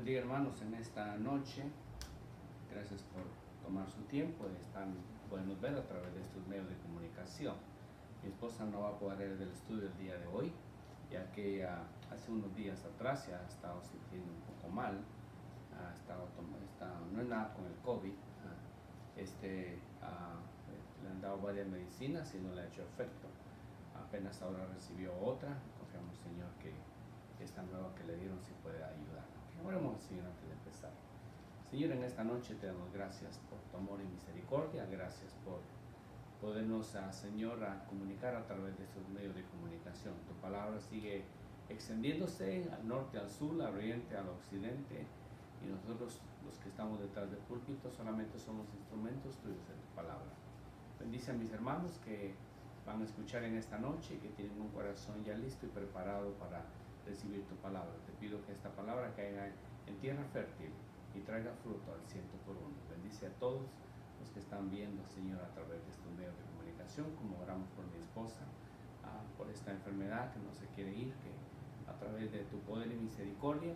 bendiga, hermanos, en esta noche. Gracias por tomar su tiempo de podernos ver a través de estos medios de comunicación. Mi esposa no va a poder ir del estudio el día de hoy, ya que hace unos días atrás se ha estado sintiendo un poco mal. No es nada con el COVID. Le han dado varias medicinas y no le ha hecho efecto. Apenas ahora recibió otra. Confiamos, Señor, que esta nueva que le dieron sí puede ayudar. Oremos al Señor antes de empezar. Señor, en esta noche te damos gracias por tu amor y misericordia. Gracias por podernos, Señor, comunicar a través de estos medios de comunicación. Tu palabra sigue extendiéndose al norte, al sur, al oriente, al occidente. Y nosotros, los que estamos detrás del púlpito, solamente somos instrumentos tuyos en tu palabra. Bendice a mis hermanos que van a escuchar en esta noche y que tienen un corazón ya listo y preparado para recibir tu palabra. Te pido que esta palabra caiga en tierra fértil y traiga fruto al 100 por uno. Bendice a todos los que están viendo, Señor, a través de estos medios de comunicación, como oramos por mi esposa, por esta enfermedad que no se quiere ir, que a través de tu poder y misericordia,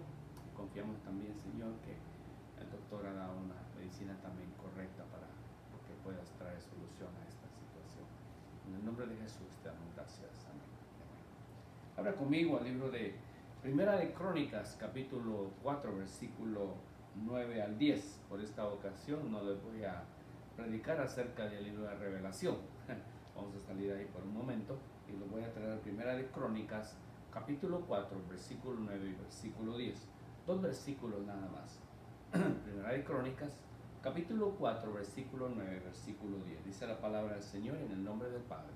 confiamos también, Señor, que el doctor ha dado una medicina también correcta para que puedas traer solución a esta situación. En el nombre de Jesús te damos gracias. Amén. Abra conmigo al libro de Primera de Crónicas, capítulo 4, versículo 9 al 10. Por esta ocasión no les voy a predicar acerca del libro de Revelación. Vamos a salir ahí por un momento y lo voy a traer a Primera de Crónicas, capítulo 4, versículo 9 y versículo 10. Dos versículos nada más. Primera de Crónicas, capítulo 4, versículo 9, versículo 10. Dice la palabra del Señor en el nombre del Padre,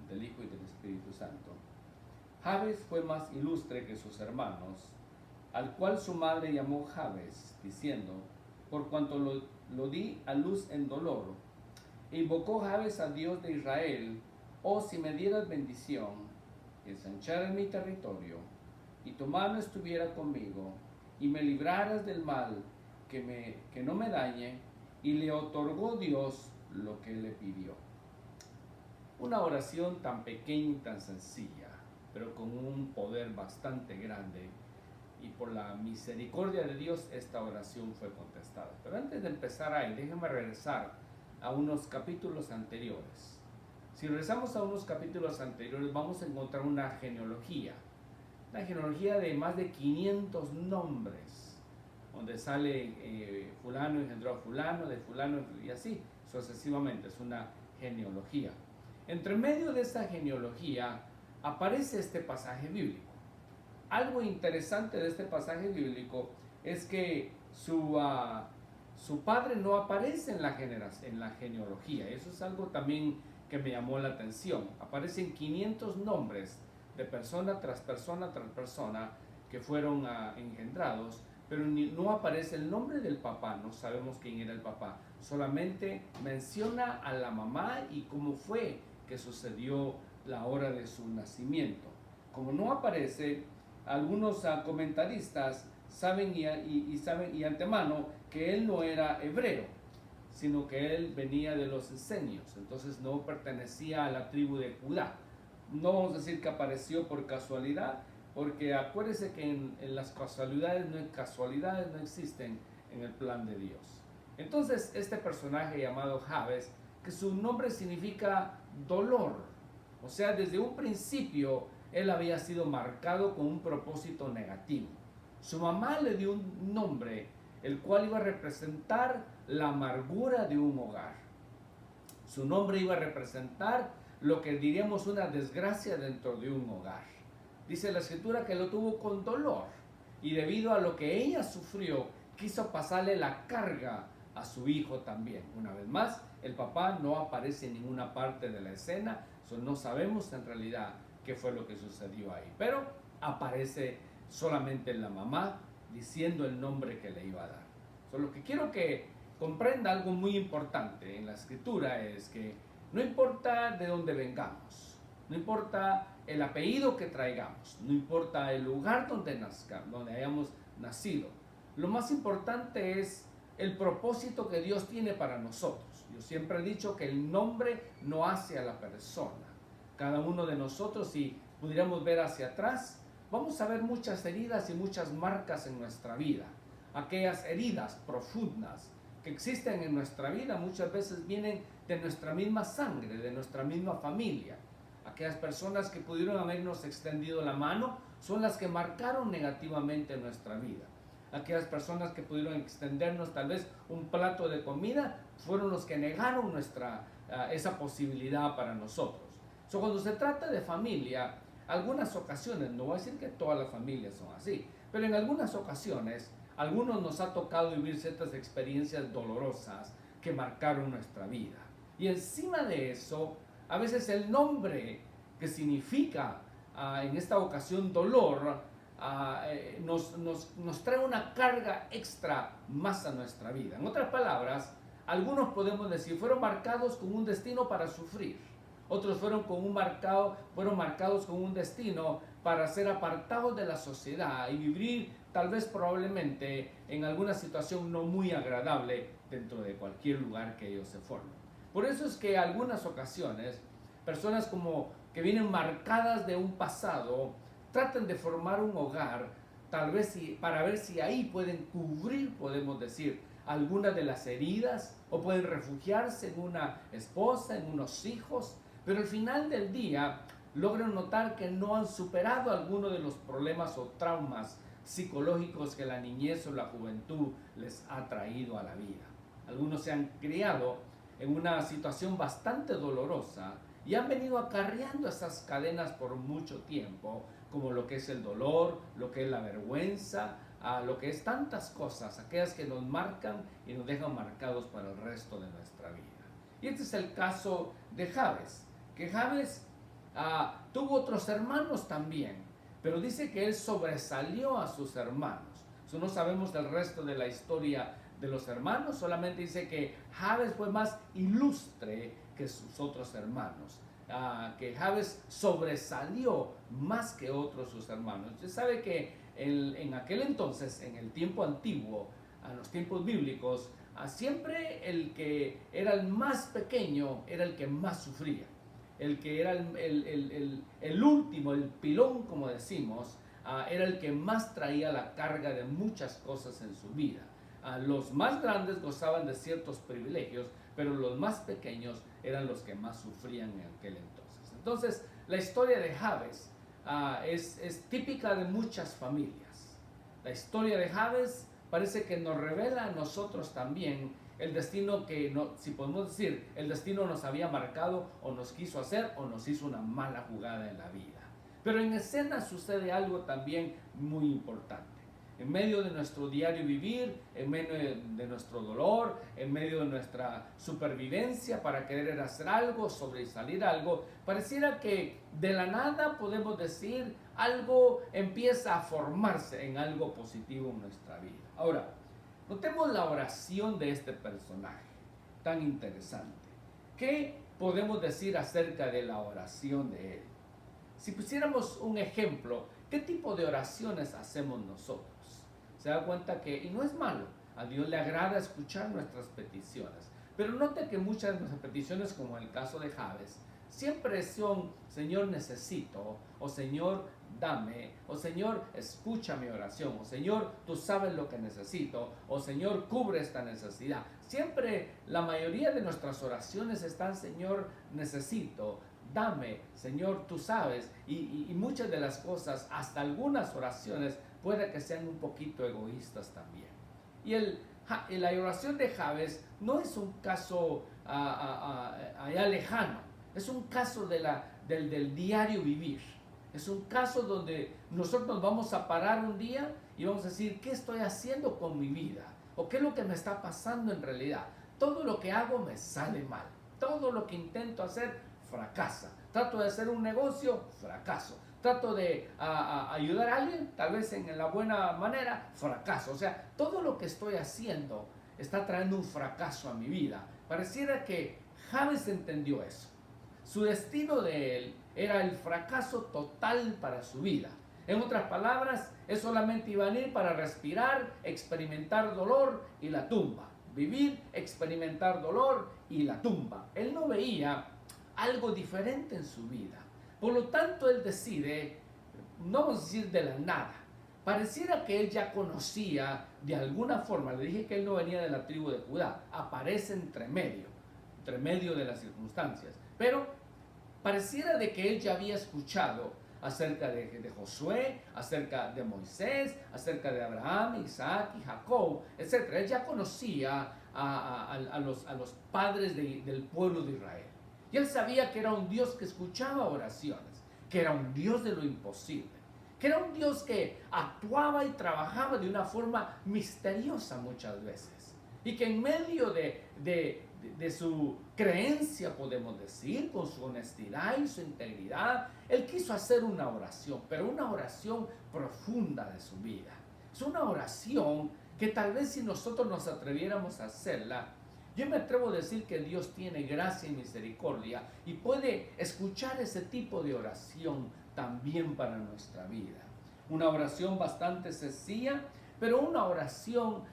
del Hijo y del Espíritu Santo. Jabes fue más ilustre que sus hermanos, al cual su madre llamó Jabes, diciendo, por cuanto lo di a luz en dolor. E invocó Jabes a Dios de Israel, oh, si me dieras bendición, ensancharas mi territorio, y tu mano estuviera conmigo, y me libraras del mal, que no me dañe, y le otorgó Dios lo que le pidió. Una oración tan pequeña y tan sencilla, pero con un poder bastante grande, y por la misericordia de Dios esta oración fue contestada. Pero antes de empezar ahí, déjenme regresar a unos capítulos anteriores. Si regresamos a unos capítulos anteriores, vamos a encontrar una genealogía de más de 500 nombres, donde sale fulano engendró a fulano, de fulano, y así sucesivamente. Es una genealogía. Entre medio de esa genealogía aparece este pasaje bíblico. Algo interesante de este pasaje bíblico es que su padre no aparece en la genealogía. Eso es algo también que me llamó la atención. Aparecen 500 nombres de persona tras persona tras persona que fueron engendrados, pero no aparece el nombre del papá. No sabemos quién era el papá. Solamente menciona a la mamá y cómo fue que sucedió la hora de su nacimiento. Como no aparece, algunos comentaristas saben y antemano que él no era hebreo, sino que él venía de los esenios, entonces no pertenecía a la tribu de Judá. No vamos a decir que apareció por casualidad, porque acuérdese que en las casualidades no existen en el plan de Dios. Entonces este personaje llamado Jabes, que su nombre significa dolor, o sea, desde un principio él había sido marcado con un propósito negativo. Su mamá le dio un nombre, el cual iba a representar la amargura de un hogar. Su nombre iba a representar lo que diríamos una desgracia dentro de un hogar. Dice la escritura que lo tuvo con dolor, y debido a lo que ella sufrió, quiso pasarle la carga a su hijo también. Una vez más, el papá no aparece en ninguna parte de la escena, no sabemos en realidad qué fue lo que sucedió ahí, pero aparece solamente la mamá diciendo el nombre que le iba a dar. Lo que quiero que comprenda algo muy importante en la escritura es que no importa de dónde vengamos, no importa el apellido que traigamos, no importa el lugar donde nazcamos, donde hayamos nacido, lo más importante es el propósito que Dios tiene para nosotros. Yo siempre he dicho que el nombre no hace a la persona. Cada uno de nosotros, si pudiéramos ver hacia atrás, vamos a ver muchas heridas y muchas marcas en nuestra vida. aquellas heridas profundas que existen en nuestra vida, muchas veces vienen de nuestra misma sangre, de nuestra misma familia. Aquellas personas que pudieron habernos extendido la mano son las que marcaron negativamente nuestra vida. Aquellas personas que pudieron extendernos tal vez un plato de comida fueron los que negaron esa posibilidad para nosotros. Cuando se trata de familia, algunas ocasiones, no voy a decir que todas las familias son así, pero en algunas ocasiones, algunos nos ha tocado vivir ciertas experiencias dolorosas que marcaron nuestra vida. Y encima de eso, a veces el nombre que significa en esta ocasión dolor, nos trae una carga extra más a nuestra vida. En otras palabras, algunos podemos decir, fueron marcados con un destino para sufrir. Otros fueron marcados con un destino para ser apartados de la sociedad y vivir tal vez probablemente en alguna situación no muy agradable dentro de cualquier lugar que ellos se formen. Por eso es que en algunas ocasiones, personas como que vienen marcadas de un pasado, tratan de formar un hogar, tal vez para ver si ahí pueden cubrir, podemos decir, algunas de las heridas, o pueden refugiarse en una esposa, en unos hijos, pero al final del día logran notar que no han superado alguno de los problemas o traumas psicológicos que la niñez o la juventud les ha traído a la vida. Algunos se han criado en una situación bastante dolorosa y han venido acarreando esas cadenas por mucho tiempo, como lo que es el dolor, lo que es la vergüenza, lo que es tantas cosas, aquellas que nos marcan y nos dejan marcados para el resto de nuestra vida. Y este es el caso de Jabes, que Jabes tuvo otros hermanos también, pero dice que él sobresalió a sus hermanos. No sabemos el resto de la historia de los hermanos, solamente dice que Jabes fue más ilustre que sus otros hermanos, que Jabes sobresalió más que otros sus hermanos. Usted sabe que en aquel entonces, en el tiempo antiguo, en los tiempos bíblicos, siempre el que era el más pequeño era el que más sufría. El que era el último, el pilón, como decimos, era el que más traía la carga de muchas cosas en su vida. Los más grandes gozaban de ciertos privilegios, pero los más pequeños eran los que más sufrían en aquel entonces. Entonces, la historia de Jabes es típica de muchas familias. La historia de Jabes parece que nos revela a nosotros también el destino que, si podemos decir, el destino nos había marcado o nos quiso hacer o nos hizo una mala jugada en la vida. Pero en escena sucede algo también muy importante. En medio de nuestro diario vivir, en medio de nuestro dolor, en medio de nuestra supervivencia para querer hacer algo, sobresalir algo, pareciera que de la nada podemos decir algo empieza a formarse en algo positivo en nuestra vida. Ahora, notemos la oración de este personaje tan interesante. ¿Qué podemos decir acerca de la oración de él? Si pusiéramos un ejemplo, ¿qué tipo de oraciones hacemos nosotros? Se da cuenta que, y no es malo, a Dios le agrada escuchar nuestras peticiones, pero note que muchas de nuestras peticiones, como en el caso de Jabes, siempre son, Señor, necesito, o Señor, dame, o Señor, escucha mi oración, o Señor, tú sabes lo que necesito, o Señor, cubre esta necesidad. Siempre la mayoría de nuestras oraciones están, Señor, necesito, dame, Señor, tú sabes, y muchas de las cosas, hasta algunas oraciones, puede que sean un poquito egoístas también. Y la oración de Jabes no es un caso allá lejano, es un caso del diario vivir. Es un caso donde nosotros nos vamos a parar un día y vamos a decir, ¿qué estoy haciendo con mi vida? ¿O qué es lo que me está pasando en realidad? Todo lo que hago me sale mal. Todo lo que intento hacer fracasa. Trato de hacer un negocio, fracaso. Trato de ayudar a alguien, tal vez en la buena manera, fracaso. O sea, todo lo que estoy haciendo está trayendo un fracaso a mi vida. Pareciera que Jabes entendió eso. Su destino de él era el fracaso total para su vida. En otras palabras, él solamente iba a ir para respirar, experimentar dolor y la tumba. Vivir, experimentar dolor y la tumba. Él no veía algo diferente en su vida. Por lo tanto, él decide, no vamos a decir de la nada, pareciera que él ya conocía de alguna forma. Le dije que él no venía de la tribu de Judá, aparece entre medio de las circunstancias, pero pareciera de que él ya había escuchado acerca de Josué, acerca de Moisés, acerca de Abraham, Isaac y Jacob, etc. Él ya conocía a los padres del pueblo de Israel. Y él sabía que era un Dios que escuchaba oraciones, que era un Dios de lo imposible, que era un Dios que actuaba y trabajaba de una forma misteriosa muchas veces. Y que en medio de su creencia, podemos decir, con su honestidad y su integridad, él quiso hacer una oración, pero una oración profunda de su vida. Es una oración que tal vez si nosotros nos atreviéramos a hacerla, yo me atrevo a decir que Dios tiene gracia y misericordia y puede escuchar ese tipo de oración también para nuestra vida. Una oración bastante sencilla, pero una oración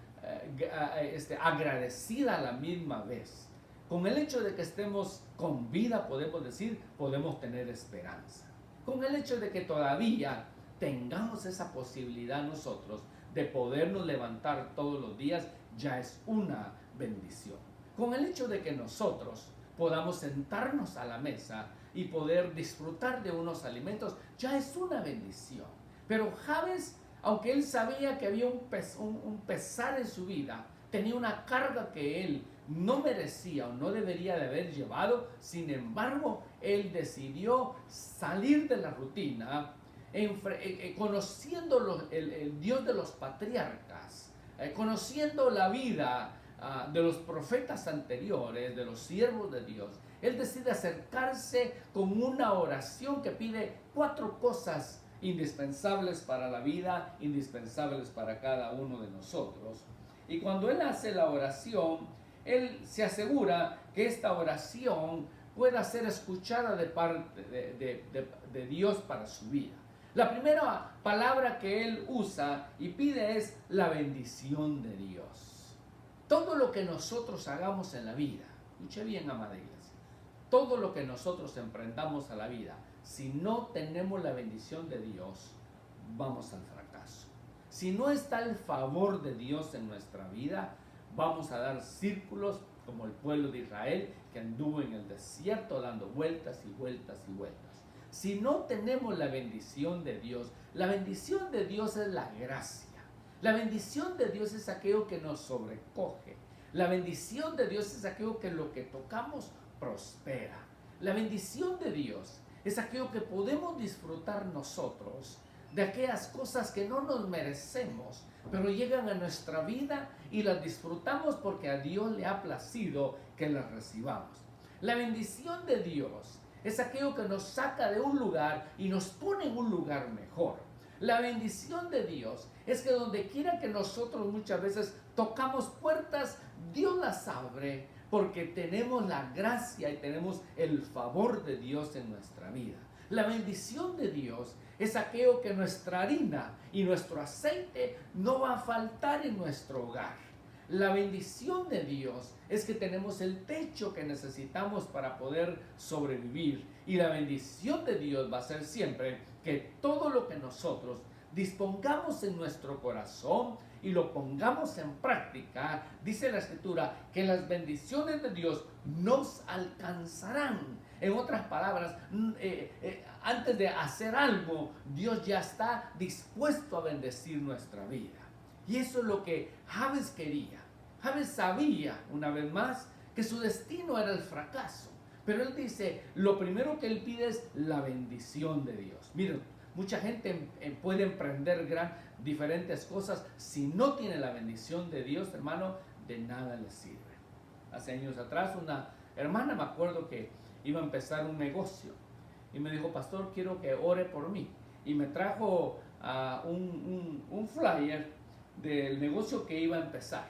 agradecida a la misma vez. Con el hecho de que estemos con vida, podemos decir, podemos tener esperanza. Con el hecho de que todavía tengamos esa posibilidad nosotros de podernos levantar todos los días, ya es una bendición. Con el hecho de que nosotros podamos sentarnos a la mesa y poder disfrutar de unos alimentos, ya es una bendición. Pero Jabes, aunque él sabía que había un pesar en su vida, tenía una carga que él no merecía o no debería de haber llevado. Sin embargo, él salir de la rutina, conociendo el Dios de los patriarcas, conociendo la vida de los profetas anteriores, de los siervos de Dios. Él decide acercarse con una oración que pide 4 cosas indispensables para la vida, indispensables para cada uno de nosotros. Y cuando él hace la oración, él se asegura que esta oración pueda ser escuchada de parte de Dios para su vida. La primera palabra que él usa y pide es la bendición de Dios. Todo lo que nosotros hagamos en la vida, escuche bien, amada iglesia, todo lo que nosotros emprendamos a la vida, si no tenemos la bendición de Dios, vamos al fracaso. Si no está el favor de Dios en nuestra vida, vamos a dar círculos como el pueblo de Israel que anduvo en el desierto dando vueltas y vueltas y vueltas. Si no tenemos la bendición de Dios, la bendición de Dios es la gracia. La bendición de Dios es aquello que nos sobrecoge. La bendición de Dios es aquello que lo que tocamos prospera. La bendición de Dios es aquello que podemos disfrutar nosotros, de aquellas cosas que no nos merecemos, pero llegan a nuestra vida y las disfrutamos porque a Dios le ha placido que las recibamos. La bendición de Dios es aquello que nos saca de un lugar y nos pone en un lugar mejor. La bendición de Dios es que donde quiera que nosotros muchas veces tocamos puertas, Dios las abre porque tenemos la gracia y tenemos el favor de Dios en nuestra vida. La bendición de Dios es aquello que nuestra harina y nuestro aceite no va a faltar en nuestro hogar. La bendición de Dios es que tenemos el techo que necesitamos para poder sobrevivir. Y la bendición de Dios va a ser siempre que todo lo que nosotros dispongamos en nuestro corazón y lo pongamos en práctica, dice la Escritura, que las bendiciones de Dios nos alcanzarán. En otras palabras, antes de hacer algo, Dios ya está dispuesto a bendecir nuestra vida. Y eso es lo que Jabes quería. Jabes sabía, una vez más, que su destino era el fracaso. Pero él dice, lo primero que él pide es la bendición de Dios. Miren, mucha gente puede emprender diferentes cosas. Si no tiene la bendición de Dios, hermano, de nada le sirve. Hace años atrás, una hermana, me acuerdo que iba a empezar un negocio. Y me dijo, pastor, quiero que ore por mí. Y me trajo un flyer del negocio que iba a empezar.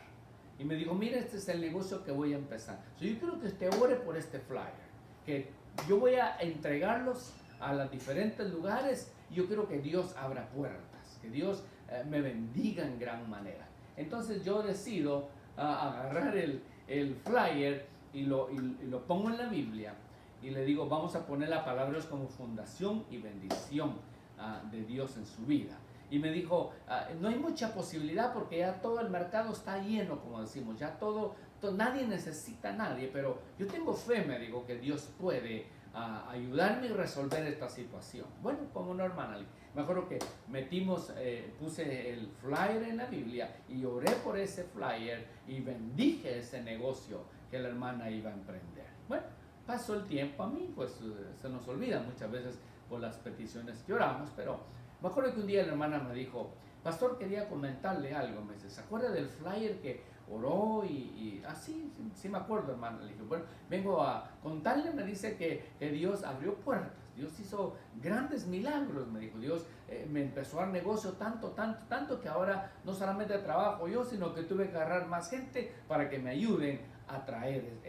Y me dijo, mira, este es el negocio que voy a empezar. Yo quiero que usted ore por este flyer, que yo voy a entregarlos a los diferentes lugares. Y yo quiero que Dios abra puertas, que Dios me bendiga en gran manera. Entonces yo decido agarrar el flyer y lo pongo en la Biblia. Y le digo, vamos a poner la palabra como fundación y bendición de Dios en su vida. y me dijo, no hay mucha posibilidad porque ya todo el mercado está lleno, como decimos, ya nadie necesita a nadie, pero yo tengo fe, me dijo, que Dios puede ayudarme y resolver esta situación. Bueno, como no, hermana, me acuerdo que puse el flyer en la Biblia y oré por ese flyer y bendije ese negocio que la hermana iba a emprender. Bueno, pasó el tiempo, a mí pues se nos olvida muchas veces por las peticiones que oramos, pero me acuerdo que un día la hermana me dijo, pastor, quería comentarle algo. Me dice, ¿se acuerda del flyer que oró? Sí me acuerdo, hermana. Le dije, bueno, vengo a contarle. Me dice que Dios abrió puertas, Dios hizo grandes milagros, me dijo. Dios me empezó a dar negocio tanto que ahora no solamente trabajo yo, sino que tuve que agarrar más gente para que me ayuden a traer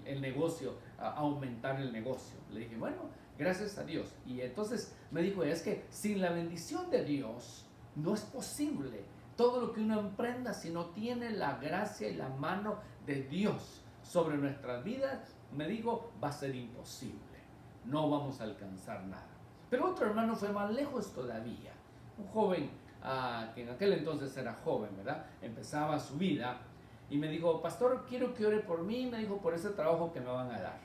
el negocio, a aumentar el negocio. Le dije, bueno, gracias a Dios. Y entonces me dijo, es que sin la bendición de Dios no es posible todo lo que uno emprenda si no tiene la gracia y la mano de Dios sobre nuestras vidas. Me dijo, va a ser imposible, no vamos a alcanzar nada. Pero otro hermano fue más lejos todavía, un joven que en aquel entonces era joven, ¿verdad? Empezaba su vida y me dijo, pastor, quiero que ore por mí, me dijo, por ese trabajo que me van a dar.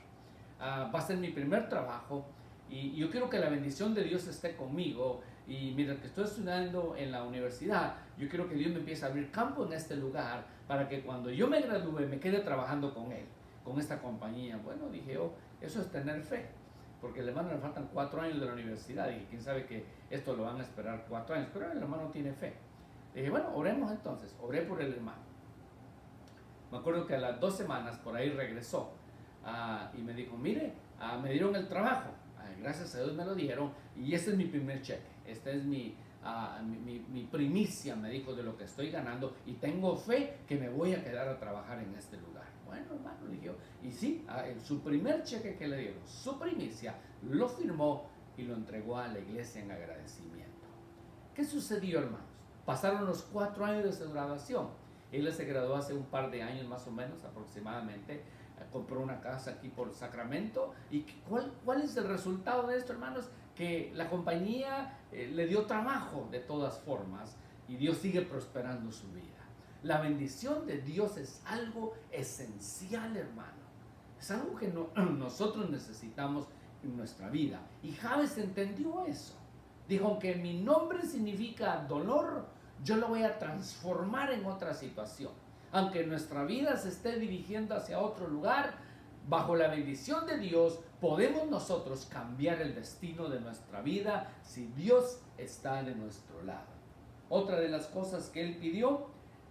Va a ser mi primer trabajo y yo quiero que la bendición de Dios esté conmigo, y mientras que estoy estudiando en la universidad, yo quiero que Dios me empiece a abrir campo en este lugar para que cuando yo me gradúe me quede trabajando con él, con esta compañía. Bueno, dije yo, eso es tener fe, porque al hermano le faltan 4 años de la universidad y quién sabe que esto lo van a esperar 4 años, pero el hermano tiene fe. Dije, bueno, oremos entonces. Oré por el hermano. Me acuerdo que a las 2 semanas por ahí regresó y me dijo, mire, me dieron el trabajo, gracias a Dios me lo dieron y este es mi primer cheque, esta es mi primicia, me dijo, de lo que estoy ganando y tengo fe que me voy a quedar a trabajar en este lugar. Bueno, hermano, le dije, y sí, su primer cheque que le dieron, su primicia, lo firmó y lo entregó a la iglesia en agradecimiento. ¿Qué sucedió, hermanos? Pasaron los 4 años de su graduación. Él se graduó hace un par de años más o menos, aproximadamente. Compró una casa aquí por Sacramento. ¿Y cuál es el resultado de esto, hermanos? Que la compañía le dio trabajo de todas formas y Dios sigue prosperando su vida. La bendición de Dios es algo esencial, hermano. Es algo que nosotros necesitamos en nuestra vida. Y Jabes entendió eso. Dijo, aunque mi nombre significa dolor, yo lo voy a transformar en otra situación. Aunque nuestra vida se esté dirigiendo hacia otro lugar, bajo la bendición de Dios podemos nosotros cambiar el destino de nuestra vida si Dios está de nuestro lado. Otra de las cosas que él pidió,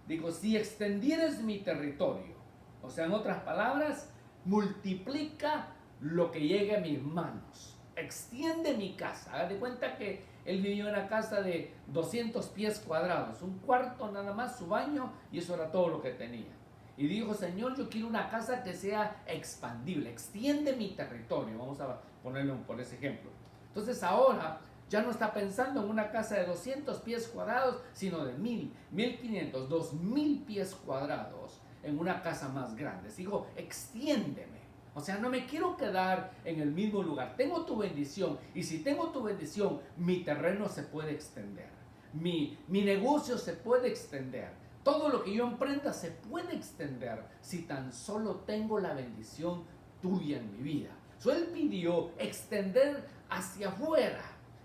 dijo, si extendieres mi territorio, o sea, en otras palabras, multiplica lo que llegue a mis manos, extiende mi casa. Haga de cuenta que él vivió en una casa de 200 pies cuadrados, un cuarto nada más, su baño, y eso era todo lo que tenía. Y dijo, Señor, yo quiero una casa que sea expandible, extiende mi territorio. Vamos a ponerlo por ese ejemplo. Entonces ahora ya no está pensando en una casa de 200 pies cuadrados, sino de 1000, 1500, 2000 pies cuadrados en una casa más grande. Dijo, extiéndeme. O sea, no me quiero quedar en el mismo lugar. Tengo tu bendición. Y si tengo tu bendición, mi terreno se puede extender. Mi negocio se puede extender. Todo lo que yo emprenda se puede extender si tan solo tengo la bendición tuya en mi vida. Él pidió extender hacia afuera.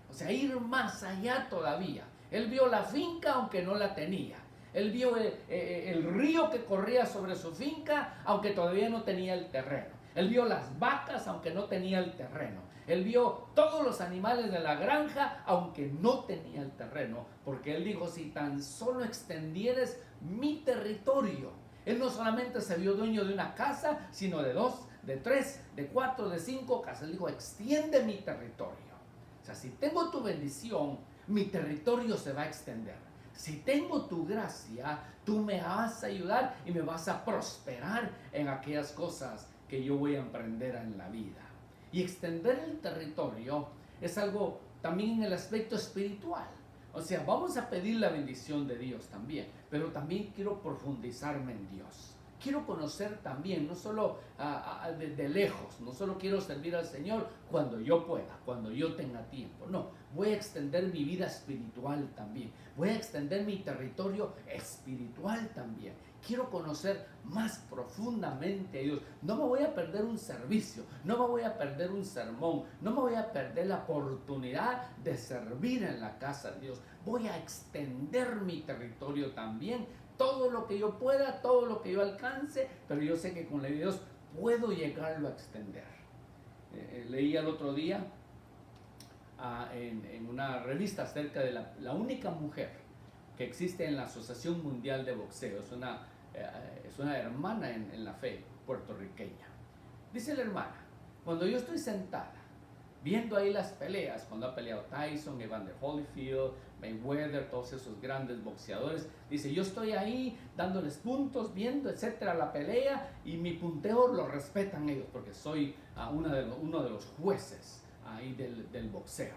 O sea, ir más allá todavía. Él vio la finca aunque no la tenía. Él vio el río que corría sobre su finca aunque todavía no tenía el terreno. Él vio las vacas aunque no tenía el terreno. Él vio todos los animales de la granja aunque no tenía el terreno. Porque él dijo, si tan solo extendieres mi territorio. Él no solamente se vio dueño de una casa, sino de 2, de 3, de 4, de 5 casas. Él dijo, extiende mi territorio. O sea, si tengo tu bendición, mi territorio se va a extender. Si tengo tu gracia, tú me vas a ayudar y me vas a prosperar en aquellas cosas que yo voy a emprender en la vida. Y extender el territorio es algo también en el aspecto espiritual. O sea, vamos a pedir la bendición de Dios también, pero también quiero profundizarme en Dios. quiero conocer también, no solo de lejos, no solo quiero servir al Señor cuando yo pueda, cuando yo tenga tiempo, no, voy a extender mi vida espiritual también, voy a extender mi territorio espiritual también. Quiero conocer más profundamente a Dios. No me voy a perder un servicio, no me voy a perder un sermón, no me voy a perder la oportunidad de servir en la casa de Dios. Voy a extender mi territorio también, todo lo que yo pueda, todo lo que yo alcance, pero yo sé que con la ayuda de Dios puedo llegarlo a extender. Leí el otro día en una revista acerca de la única mujer que existe en la Asociación Mundial de Boxeo. Es una hermana en la fe puertorriqueña. Dice la hermana: cuando yo estoy sentada viendo ahí las peleas, cuando ha peleado Tyson, Evander Holyfield, Mayweather, todos esos grandes boxeadores, dice, yo estoy ahí dándoles puntos, viendo, etcétera, la pelea, y mi punteo lo respetan ellos, porque soy uno de los jueces ahí del boxeo.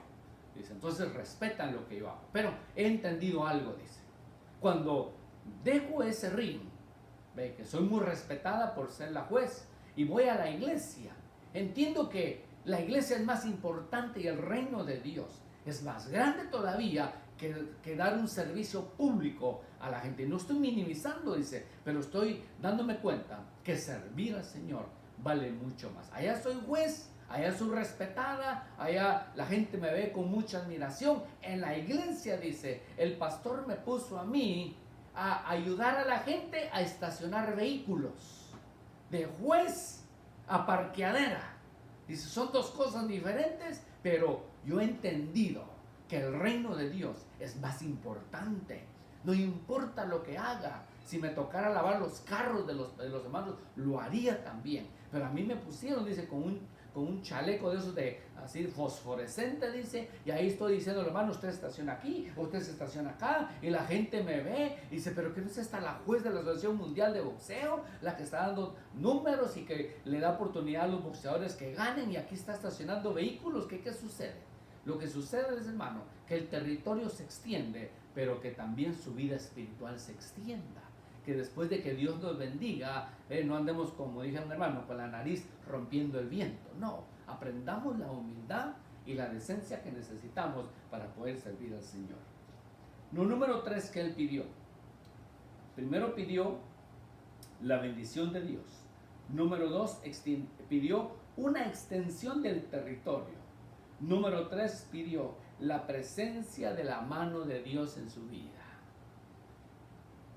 Dice, entonces respetan lo que yo hago. Pero he entendido algo, dice, cuando dejo ese ring, ve que soy muy respetada por ser la juez, y voy a la iglesia, entiendo que la iglesia es más importante y el reino de Dios es más grande todavía que dar un servicio público a la gente. No estoy minimizando, dice, pero estoy dándome cuenta que servir al Señor vale mucho más. Allá soy juez, allá soy respetada, allá la gente me ve con mucha admiración. En la iglesia, dice, el pastor me puso a mí a ayudar a la gente a estacionar vehículos, de juez a parqueadera. Dice, son dos cosas diferentes, pero yo he entendido que el reino de Dios es más importante. No importa lo que haga, si me tocara lavar los carros de los hermanos, lo haría también. Pero a mí me pusieron, dice, con un chaleco de esos de así fosforescente, dice, y ahí estoy diciendo, hermano, usted estaciona aquí, usted se estaciona acá, y la gente me ve, y dice, pero ¿qué no es esta la juez de la Asociación Mundial de Boxeo, la que está dando números y que le da oportunidad a los boxeadores que ganen, y aquí está estacionando vehículos? ¿Qué sucede? Lo que sucede es, hermano, que el territorio se extiende, pero que también su vida espiritual se extienda. Que después de que Dios nos bendiga, no andemos, como dije un hermano, con la nariz rompiendo el viento. No, aprendamos la humildad y la decencia que necesitamos para poder servir al Señor. Lo número 3 que él pidió. Primero pidió la bendición de Dios. Número 2, pidió una extensión del territorio. Número 3, pidió la presencia de la mano de Dios en su vida.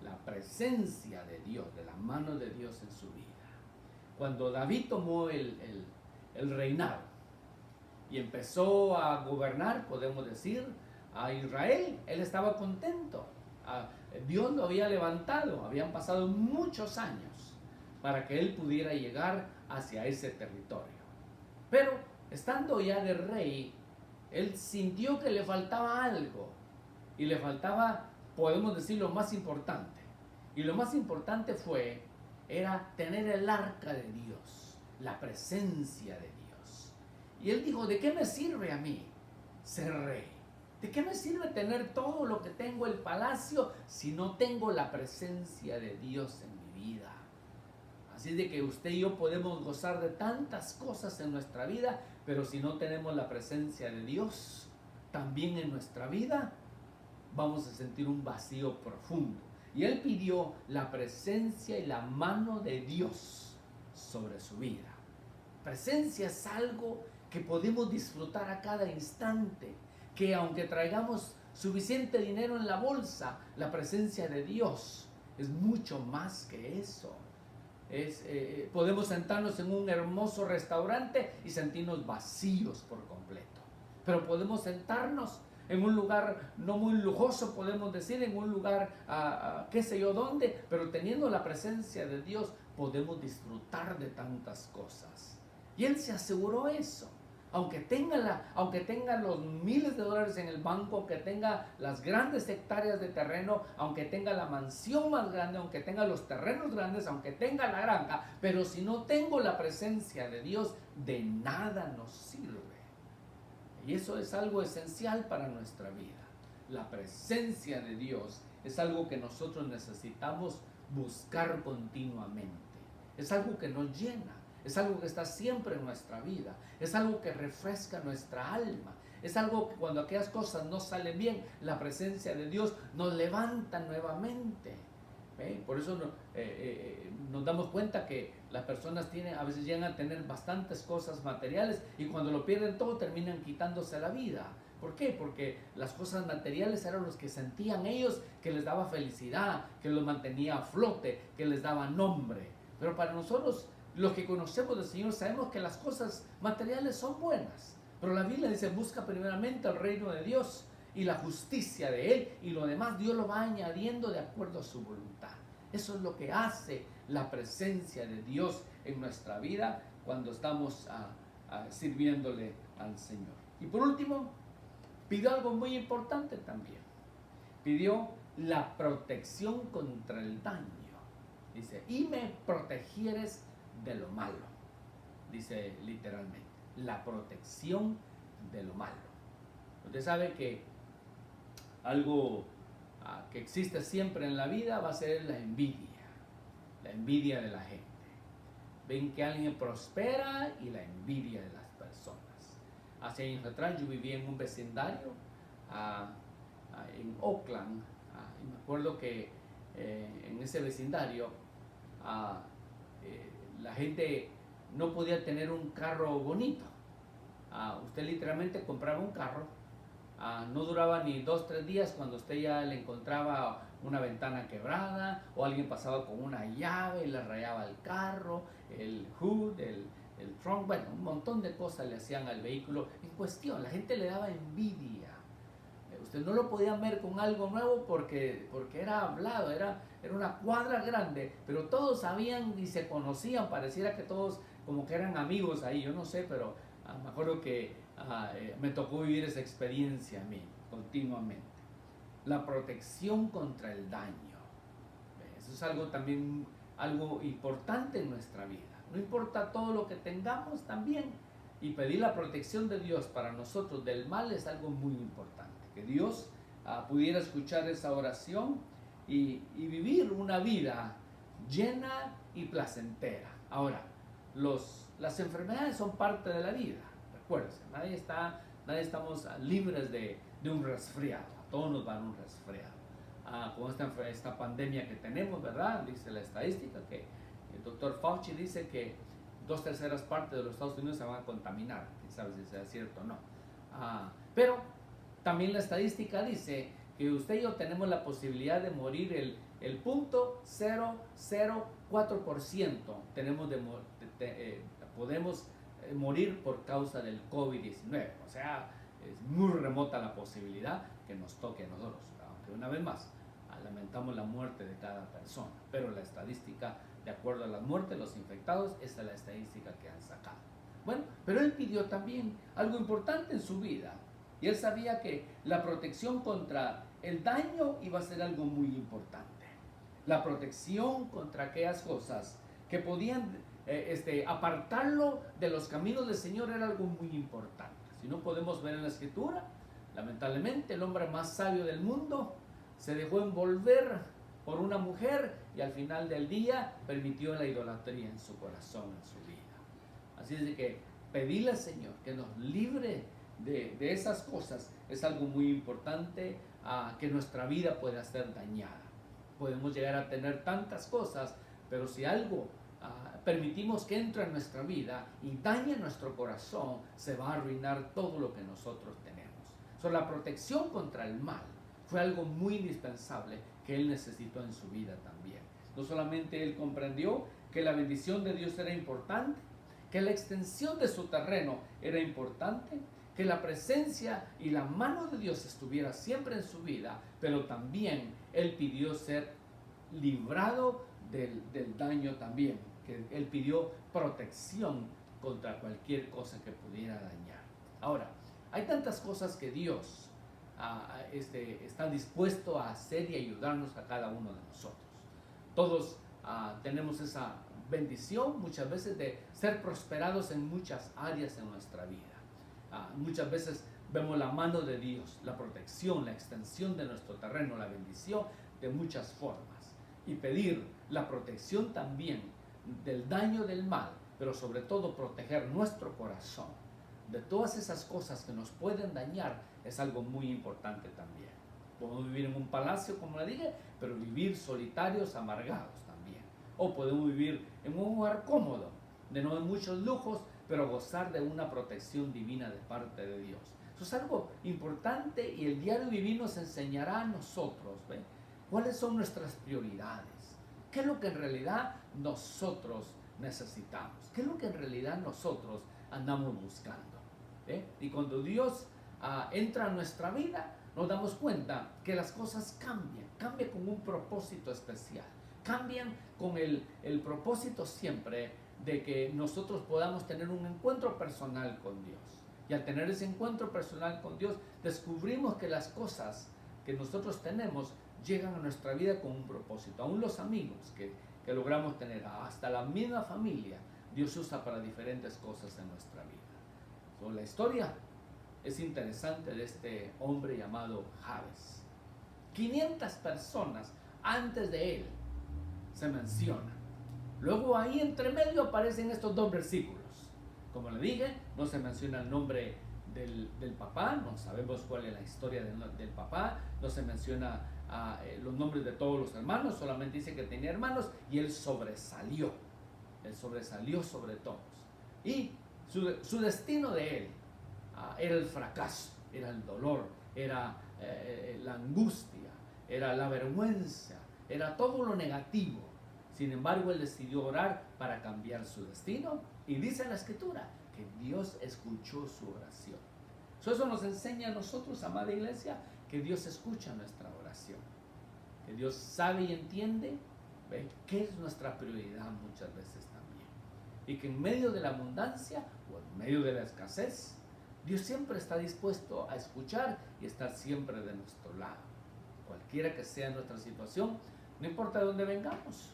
La presencia de Dios, de la mano de Dios en su vida. Cuando David tomó el reinado y empezó a gobernar, podemos decir, a Israel, él estaba contento. Dios lo había levantado, habían pasado muchos años para que él pudiera llegar hacia ese territorio. Pero estando ya de rey, él sintió que le faltaba algo, y le faltaba, podemos decir, lo más importante. Y lo más importante era tener el arca de Dios, la presencia de Dios. Y él dijo, ¿de qué me sirve a mí ser rey? ¿De qué me sirve tener todo lo que tengo, el palacio, si no tengo la presencia de Dios en mi vida? Así de que usted y yo podemos gozar de tantas cosas en nuestra vida, pero si no tenemos la presencia de Dios también en nuestra vida, vamos a sentir un vacío profundo. Y él pidió la presencia y la mano de Dios sobre su vida. Presencia es algo que podemos disfrutar a cada instante, que aunque traigamos suficiente dinero en la bolsa, la presencia de Dios es mucho más que eso. Podemos sentarnos en un hermoso restaurante y sentirnos vacíos por completo, pero podemos sentarnos en un lugar no muy lujoso, podemos decir, en un lugar qué sé yo dónde, pero teniendo la presencia de Dios podemos disfrutar de tantas cosas. Y él se aseguró eso. Aunque tenga los miles de dólares en el banco, aunque tenga las grandes hectáreas de terreno, aunque tenga la mansión más grande, aunque tenga los terrenos grandes, aunque tenga la granja, pero si no tengo la presencia de Dios, de nada nos sirve. Y eso es algo esencial para nuestra vida. La presencia de Dios es algo que nosotros necesitamos buscar continuamente. Es algo que nos llena, es algo que está siempre en nuestra vida, es algo que refresca nuestra alma, es algo que cuando aquellas cosas no salen bien, la presencia de Dios nos levanta nuevamente. Por eso nos damos cuenta que las personas a veces llegan a tener bastantes cosas materiales y cuando lo pierden todo terminan quitándose la vida. ¿Por qué? Porque las cosas materiales eran los que sentían ellos que les daba felicidad, que los mantenía a flote, que les daba nombre. Pero para nosotros, los que conocemos del Señor, sabemos que las cosas materiales son buenas. Pero la Biblia dice, busca primeramente el reino de Dios y la justicia de Él, y lo demás Dios lo va añadiendo de acuerdo a su voluntad. Eso es lo que hace la presencia de Dios en nuestra vida cuando estamos sirviéndole al Señor. Y por último, pidió algo muy importante también. Pidió la protección contra el daño. Dice, y me protegieres de lo malo. Dice literalmente, la protección de lo malo. Usted sabe que algo que existe siempre en la vida va a ser la envidia de la gente. Ven que alguien prospera y la envidia de las personas. Hace años atrás yo vivía en un vecindario en Oakland, y me acuerdo que en ese vecindario la gente no podía tener un carro bonito. Usted literalmente compraba un carro, no duraba ni 2-3 días cuando usted ya le encontraba una ventana quebrada o alguien pasaba con una llave y le rayaba el carro, el hood, el trunk, bueno, un montón de cosas le hacían al vehículo en cuestión. La gente le daba envidia. Usted no lo podía ver con algo nuevo porque era hablado, era una cuadra grande, pero todos sabían y se conocían, pareciera que todos como que eran amigos ahí, yo no sé, pero me acuerdo que me tocó vivir esa experiencia a mí continuamente. La protección contra el daño. Eso es algo también, algo importante en nuestra vida. No importa todo lo que tengamos también. Y pedir la protección de Dios para nosotros del mal es algo muy importante. Que Dios pudiera escuchar esa oración y vivir una vida llena y placentera. Ahora, las enfermedades son parte de la vida. Recuérdense, nadie estamos libres de un resfriado. A todos nos va a dar un resfriado. Con esta pandemia que tenemos, ¿verdad? Dice la estadística que el doctor Fauci dice que 2/3 partes de los Estados Unidos se van a contaminar. Quién sabe si sea cierto o no. Pero también la estadística dice que usted y yo tenemos la posibilidad de morir el 0.004% podemos morir por causa del COVID-19. O sea, es muy remota la posibilidad que nos toque a nosotros. Aunque una vez más, lamentamos la muerte de cada persona. Pero la estadística, de acuerdo a las muertes, los infectados, esa es la estadística que han sacado. Bueno, pero él pidió también algo importante en su vida. Y él sabía que la protección contra el daño iba a ser algo muy importante. La protección contra aquellas cosas que podían apartarlo de los caminos del Señor era algo muy importante. Si no podemos ver en la Escritura, lamentablemente el hombre más sabio del mundo se dejó envolver por una mujer y al final del día permitió la idolatría en su corazón, en su vida. Así es de que pedirle al Señor que nos libre de esas cosas es algo muy importante, que nuestra vida pueda ser dañada. Podemos llegar a tener tantas cosas, pero si algo permitimos que entre en nuestra vida y dañe nuestro corazón, se va a arruinar todo lo que nosotros tenemos. La protección contra el mal fue algo muy indispensable que él necesitó en su vida también. No solamente él comprendió que la bendición de Dios era importante, que la extensión de su terreno era importante, que la presencia y la mano de Dios estuviera siempre en su vida, pero también él pidió ser librado del daño también, que él pidió protección contra cualquier cosa que pudiera dañar. Ahora, hay tantas cosas que Dios está dispuesto a hacer y ayudarnos a cada uno de nosotros. Todos tenemos esa bendición muchas veces de ser prosperados en muchas áreas en nuestra vida. Muchas veces vemos la mano de Dios, la protección, la extensión de nuestro terreno, la bendición de muchas formas. Y pedir la protección también del daño del mal, pero sobre todo proteger nuestro corazón de todas esas cosas que nos pueden dañar, es algo muy importante también. Podemos vivir en un palacio, como le dije, pero vivir solitarios, amargados también. O podemos vivir en un hogar cómodo, de no de muchos lujos, pero gozar de una protección divina de parte de Dios. Eso es algo importante, y el diario vivir nos enseñará a nosotros, ¿ve?, cuáles son nuestras prioridades, qué es lo que en realidad nosotros necesitamos, qué es lo que en realidad nosotros andamos buscando, ¿ve? Y cuando Dios entra a nuestra vida, nos damos cuenta que las cosas cambian con un propósito especial, cambian con el propósito siempre de que nosotros podamos tener un encuentro personal con Dios. Y al tener ese encuentro personal con Dios, descubrimos que las cosas que nosotros tenemos llegan a nuestra vida con un propósito. Aún los amigos que logramos tener, hasta la misma familia, Dios usa para diferentes cosas en nuestra vida. La historia es interesante de este hombre llamado Jabes. 500 personas antes de él se mencionan. Luego ahí entre medio aparecen estos dos versículos. Como le dije, no se menciona el nombre del papá, no sabemos cuál es la historia del papá, no se menciona los nombres de todos los hermanos, solamente dice que tenía hermanos y él sobresalió sobre todos. Y su destino de él era el fracaso, era el dolor, era la angustia, era la vergüenza, era todo lo negativo. Sin embargo, él decidió orar para cambiar su destino, y dice en la escritura que Dios escuchó su oración. Eso nos enseña a nosotros, amada iglesia, que Dios escucha nuestra oración, que Dios sabe y entiende, ¿ve?, qué es nuestra prioridad muchas veces también, y que en medio de la abundancia o en medio de la escasez, Dios siempre está dispuesto a escuchar y estar siempre de nuestro lado. Cualquiera que sea nuestra situación, no importa de dónde vengamos,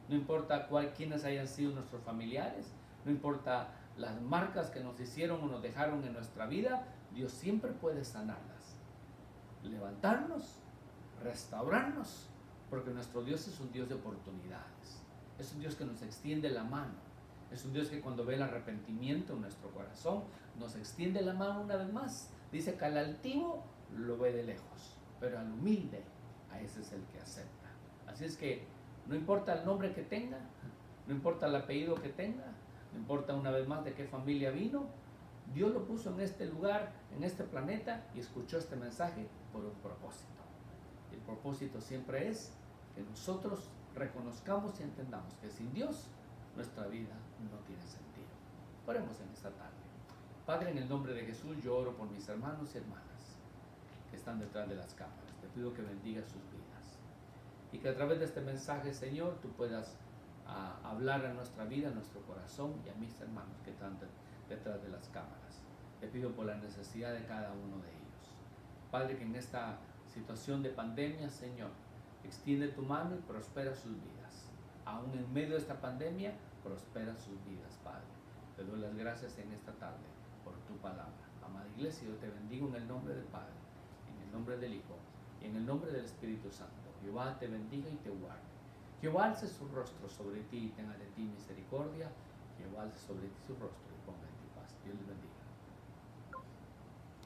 no importa quiénes hayan sido nuestros familiares, no importa las marcas que nos hicieron o nos dejaron en nuestra vida, Dios siempre puede sanarlas, levantarnos, restaurarnos, porque nuestro Dios es un Dios de oportunidades, es un Dios que nos extiende la mano, es un Dios que cuando ve el arrepentimiento en nuestro corazón, nos extiende la mano una vez más. Dice que al altivo lo ve de lejos, pero al humilde, a ese es el que acepta. Así es que no importa el nombre que tenga, no importa el apellido que tenga, no importa una vez más de qué familia vino, Dios lo puso en este lugar, en este planeta, y escuchó este mensaje por un propósito. El propósito siempre es que nosotros reconozcamos y entendamos que sin Dios nuestra vida no tiene sentido. Oremos en esta tarde. Padre, en el nombre de Jesús, yo oro por mis hermanos y hermanas que están detrás de las cámaras. Te pido que bendiga sus vidas y que a través de este mensaje, Señor, tú puedas hablar a nuestra vida, a nuestro corazón y a mis hermanos que están detrás de las cámaras. Te pido por la necesidad de cada uno de ellos. Padre, que en esta situación de pandemia, Señor, extiende tu mano y prospera sus vidas. Aún en medio de esta pandemia, prospera sus vidas, Padre. Te doy las gracias en esta tarde por tu palabra. Amada iglesia, yo te bendigo en el nombre del Padre, en el nombre del Hijo y en el nombre del Espíritu Santo. Jehová te bendiga y te guarde. Jehová alce su rostro sobre ti y tenga de ti misericordia. Jehová alce sobre ti su rostro y ponga en ti paz. Dios les bendiga.